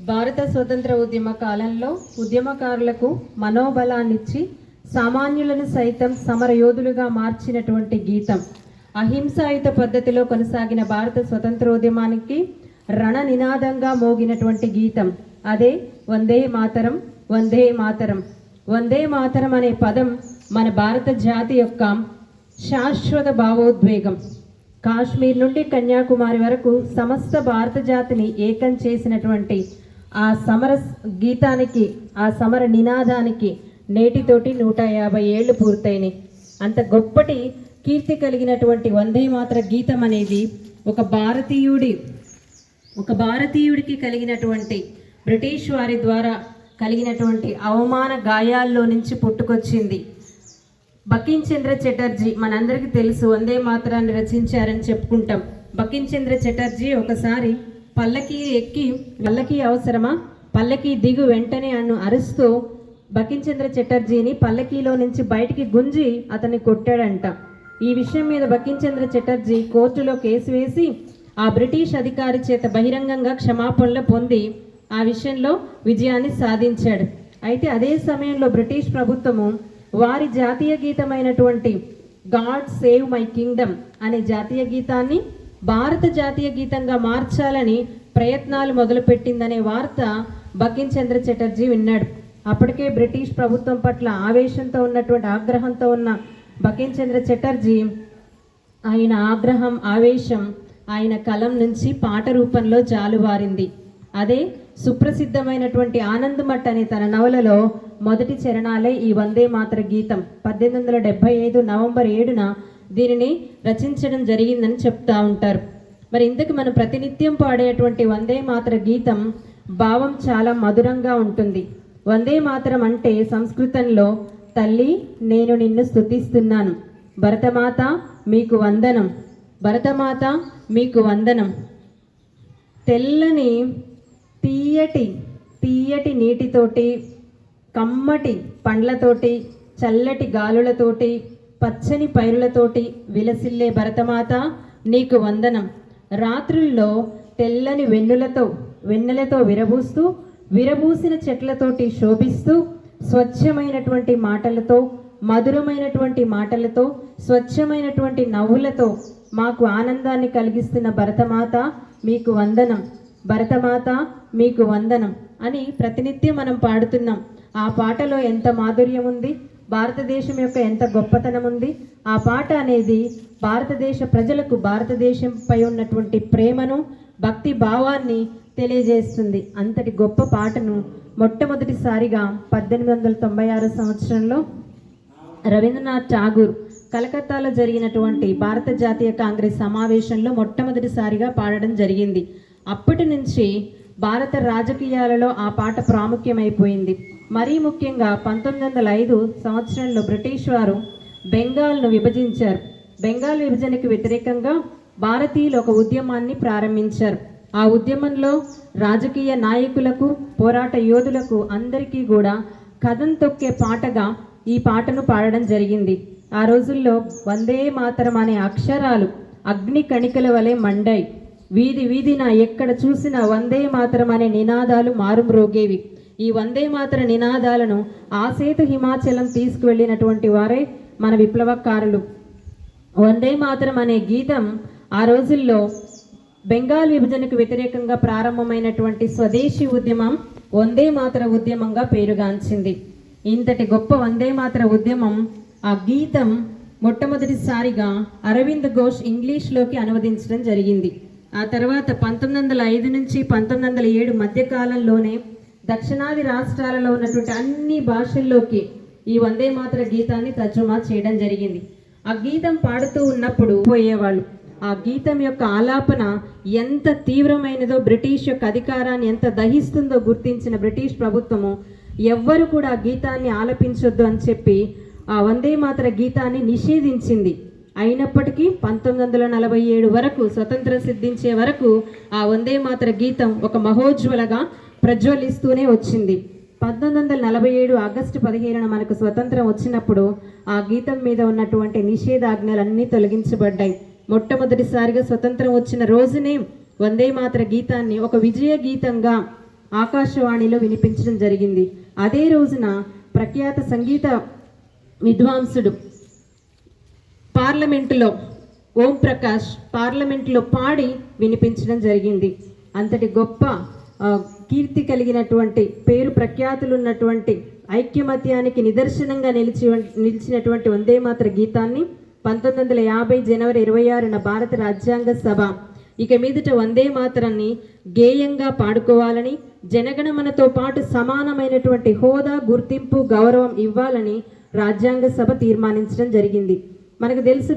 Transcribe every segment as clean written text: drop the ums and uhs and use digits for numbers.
భారత స్వతంత్ర ఉద్యమ కాలంలో ఉద్యమకారులకు మనోబలాన్నిచ్చి సామాన్యులను సైతం సమరయోధులుగా మార్చినటువంటి గీతం. అహింసాయుత పద్ధతిలో కొనసాగిన భారత స్వతంత్రోద్యమానికి రణ నినాదంగా మోగినటువంటి గీతం అదే వందే మాతరం, వందే మాతరం. వందే మాతరం అనే పదం మన భారత జాతి యొక్క శాశ్వత భావోద్వేగం. కాశ్మీర్ నుండి కన్యాకుమారి వరకు సమస్త భారత జాతిని ఏకం చేసినటువంటి ఆ సమర గీతానికి, ఆ సమర నినాదానికి నేటితోటి 150 ఏళ్ళు పూర్తయినాయి. అంత గొప్పటి కీర్తి కలిగినటువంటి వందే మాతర గీతం అనేది ఒక భారతీయుడికి కలిగినటువంటి బ్రిటిష్ వారి ద్వారా కలిగినటువంటి అవమాన గాయాల్లో నుంచి పుట్టుకొచ్చింది. బకిం చంద్ర చటర్జీ మనందరికీ తెలుసు, వందే మాతరాన్ని రచించారని చెప్పుకుంటాం. బకిం చంద్ర చటర్జీ ఒకసారి పల్లకి అవసరమా, పల్లకి దిగు వెంటనే అన్ను అరుస్తూ బకిం చంద్ర చటర్జీని పల్లకీలో నుంచి బయటికి గుంజి అతన్ని కొట్టాడంట. ఈ విషయం మీద బకిం చంద్ర చటర్జీ కోర్టులో కేసు వేసి ఆ బ్రిటిష్ అధికారి చేత బహిరంగంగా క్షమాపణలు పొంది ఆ విషయంలో విజయాన్ని సాధించాడు. అయితే అదే సమయంలో బ్రిటిష్ ప్రభుత్వము వారి జాతీయ గీతమైనటువంటి గాడ్ సేవ్ మై కింగ్డమ్ అనే జాతీయ గీతాన్ని భారత జాతీయ గీతంగా మార్చాలని ప్రయత్నాలు మొదలుపెట్టిందనే వార్త బకిం చంద్ర చటర్జీ విన్నాడు. అప్పటికే బ్రిటిష్ ప్రభుత్వం పట్ల ఆగ్రహంతో ఉన్న బకిం చంద్ర చటర్జీ ఆయన ఆగ్రహం, ఆవేశం ఆయన కలం నుంచి పాట రూపంలో జాలువారింది. అదే సుప్రసిద్ధమైనటువంటి ఆనందమఠ్ అనే తన నవలలో మొదటి చరణాలే ఈ వందే మాతర గీతం. 1875 నవంబర్ 7న దీనిని రచించడం జరిగిందని చెప్తా ఉంటారు. మరి ఇంతకు మనం ప్రతినిత్యం పాడేటువంటి వందే మాతర గీతం భావం చాలా మధురంగా ఉంటుంది. వందే మాతరం అంటే సంస్కృతంలో తల్లి నేను నిన్ను స్తుతిస్తున్నాను, భరతమాత మీకు వందనం, భరతమాత మీకు వందనం. తెల్లని తీయటి నీటితోటి, కమ్మటి పండ్లతోటి, చల్లటి గాలులతోటి, పచ్చని పైరులతోటి విలసిల్లే భరతమాత నీకు వందనం. రాత్రుల్లో తెల్లని వెన్నెలతో విరబూసిన చెట్లతోటి శోభిస్తూ, స్వచ్ఛమైనటువంటి మాటలతో, మధురమైనటువంటి మాటలతో, స్వచ్ఛమైనటువంటి నవ్వులతో మాకు ఆనందాన్ని కలిగిస్తున్న భరతమాత మీకు వందనం, భరతమాత మీకు వందనం అని ప్రతినిత్యం మనం పాడుతున్నాం. ఆ పాటలో ఎంత మాధుర్యం ఉంది, భారతదేశం యొక్క ఎంత గొప్పతనం ఉంది. ఆ పాట అనేది భారతదేశ ప్రజలకు భారతదేశంపై ఉన్నటువంటి ప్రేమను, భక్తి భావాన్ని తెలియజేస్తుంది. అంతటి గొప్ప పాటను మొట్టమొదటిసారిగా 1896 సంవత్సరంలో రవీంద్రనాథ్ ఠాగూర్ కలకత్తాలో జరిగినటువంటి భారత జాతీయ కాంగ్రెస్ సమావేశంలో మొట్టమొదటిసారిగా పాడడం జరిగింది. అప్పటి నుంచి భారత రాజకీయాలలో ఆ పాట ప్రాముఖ్యమైపోయింది. మరీ ముఖ్యంగా 1905 సంవత్సరంలో బ్రిటిష్ వారు బెంగాల్ను విభజించారు. బెంగాల్ విభజనకు వ్యతిరేకంగా భారతీయులు ఒక ఉద్యమాన్ని ప్రారంభించారు. ఆ ఉద్యమంలో రాజకీయ నాయకులకు, పోరాట యోధులకు అందరికీ కూడా కథం తొక్కే పాటగా ఈ పాటను పాడడం జరిగింది. ఆ రోజుల్లో వందే మాతరం అనే అక్షరాలు అగ్ని కణికల వలె మండాయి. వీధి వీధిన ఎక్కడ చూసినా వందే మాతరం అనే నినాదాలు మారుమ్రోగేవి. ఈ వందే మాతర నినాదాలను ఆసేతు హిమాచలం తీసుకువెళ్ళినటువంటి వారే మన విప్లవకారులు. వందే మాతరం అనే గీతం ఆ రోజుల్లో బెంగాల్ విభజనకు వ్యతిరేకంగా ప్రారంభమైనటువంటి స్వదేశీ ఉద్యమం వందే మాతర ఉద్యమంగా పేరుగాంచింది. ఇంతటి గొప్ప వందే మాతర ఉద్యమం, ఆ గీతం మొట్టమొదటిసారిగా అరవింద్ ఘోష్ ఇంగ్లీష్లోకి అనువదించడం జరిగింది. ఆ తర్వాత 1905 నుంచి 1907 మధ్యకాలంలోనే దక్షిణాది రాష్ట్రాలలో ఉన్నటువంటి అన్ని భాషల్లోకి ఈ వందే మాతర గీతాన్ని తర్జుమా చేయడం జరిగింది. ఆ గీతం పాడుతూ ఉన్నప్పుడు పోయేవాళ్ళు. ఆ గీతం యొక్క ఆలాపన ఎంత తీవ్రమైనదో, బ్రిటిష్ యొక్క అధికారాన్ని ఎంత దహిస్తుందో గుర్తించిన బ్రిటిష్ ప్రభుత్వము ఎవ్వరు కూడా ఆ గీతాన్ని ఆలపించొద్దు అని చెప్పి ఆ వందే మాతర గీతాన్ని నిషేధించింది. అయినప్పటికీ 1947 వరకు, స్వతంత్రం సిద్ధించే వరకు ఆ వందే మాతర గీతం ఒక మహోజ్వలగా ప్రజ్వలిస్తూనే వచ్చింది. 1947 ఆగస్టు 15న మనకు స్వతంత్రం వచ్చినప్పుడు ఆ గీతం మీద ఉన్నటువంటి నిషేధాజ్ఞలన్నీ తొలగించబడ్డాయి. మొట్టమొదటిసారిగా స్వతంత్రం వచ్చిన రోజునే వందే మాతర గీతాన్ని ఒక విజయ గీతంగా ఆకాశవాణిలో వినిపించడం జరిగింది. అదే రోజున ప్రఖ్యాత సంగీత విద్వాంసుడు పార్లమెంటులో ఓం ప్రకాష్ పార్లమెంటులో పాడి వినిపించడం జరిగింది. అంతటి గొప్ప కీర్తి కలిగినటువంటి పేరు ప్రఖ్యాతులు ఉన్నటువంటి ఐక్యమత్యానికి నిదర్శనంగా నిలిచినటువంటి వందే మాతర గీతాన్ని 1950 జనవరి 26న భారత రాజ్యాంగ సభ ఇక మీదట వందే మాతరాన్ని గేయంగా పాడుకోవాలని, జనగణమనతో పాటు సమానమైనటువంటి హోదా, గుర్తింపు, గౌరవం ఇవ్వాలని రాజ్యాంగ సభ తీర్మానించడం జరిగింది. మనకు తెలుసు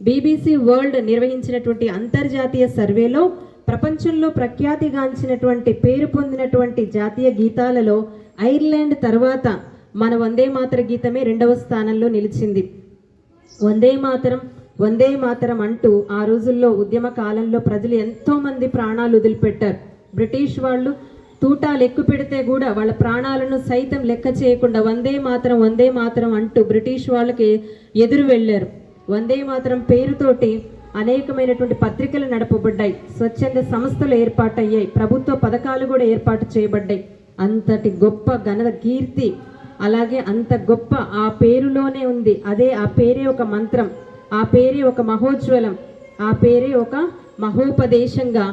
బీబీసీ వరల్డ్ నిర్వహించినటువంటి అంతర్జాతీయ సర్వేలో ప్రపంచంలో ప్రఖ్యాతిగాంచినటువంటి పేరు పొందినటువంటి జాతీయ గీతాలలో ఐర్లాండ్ తర్వాత మన వందే మాతర గీతమే 2వ స్థానంలో నిలిచింది. వందే మాతరం అంటూ ఆ రోజుల్లో ఉద్యమ కాలంలో ప్రజలు ఎంతోమంది ప్రాణాలు వదిలిపెట్టారు. బ్రిటిష్ వాళ్ళు తూటాలు ఎక్కువ పెడితే కూడా వాళ్ళ ప్రాణాలను సైతం లెక్క చేయకుండా వందే మాతరం అంటూ బ్రిటిష్ వాళ్ళకి ఎదురు వెళ్ళారు. వందే మాతరం పేరుతోటి అనేకమైనటువంటి పత్రికలు నడపబడ్డాయి, స్వచ్ఛంద సంస్థలు ఏర్పాటయ్యాయి, ప్రభుత్వ పథకాలు కూడా ఏర్పాటు చేయబడ్డాయి. అంతటి గొప్ప ఘన కీర్తి, అలాగే అంత గొప్ప ఆ పేరులోనే ఉంది. అదే ఆ పేరే ఒక మంత్రం, ఆ పేరే ఒక మహోజ్వలం, ఆ పేరే ఒక మహోపదేశంగా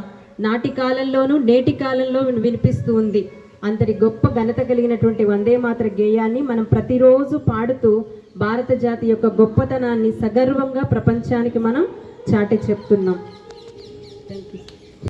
నాటి కాలంలోనూ నేటి కాలంలో వినిపిస్తూ ఉంది. అంతటి గొప్ప ఘనత కలిగినటువంటి వందే మాతర గేయాన్ని మనం ప్రతిరోజు పాడుతూ భారత జాతి యొక్క గొప్పతనాన్ని సగర్వంగా ప్రపంచానికి మనం చాటి చెప్తున్నాం. Thank you.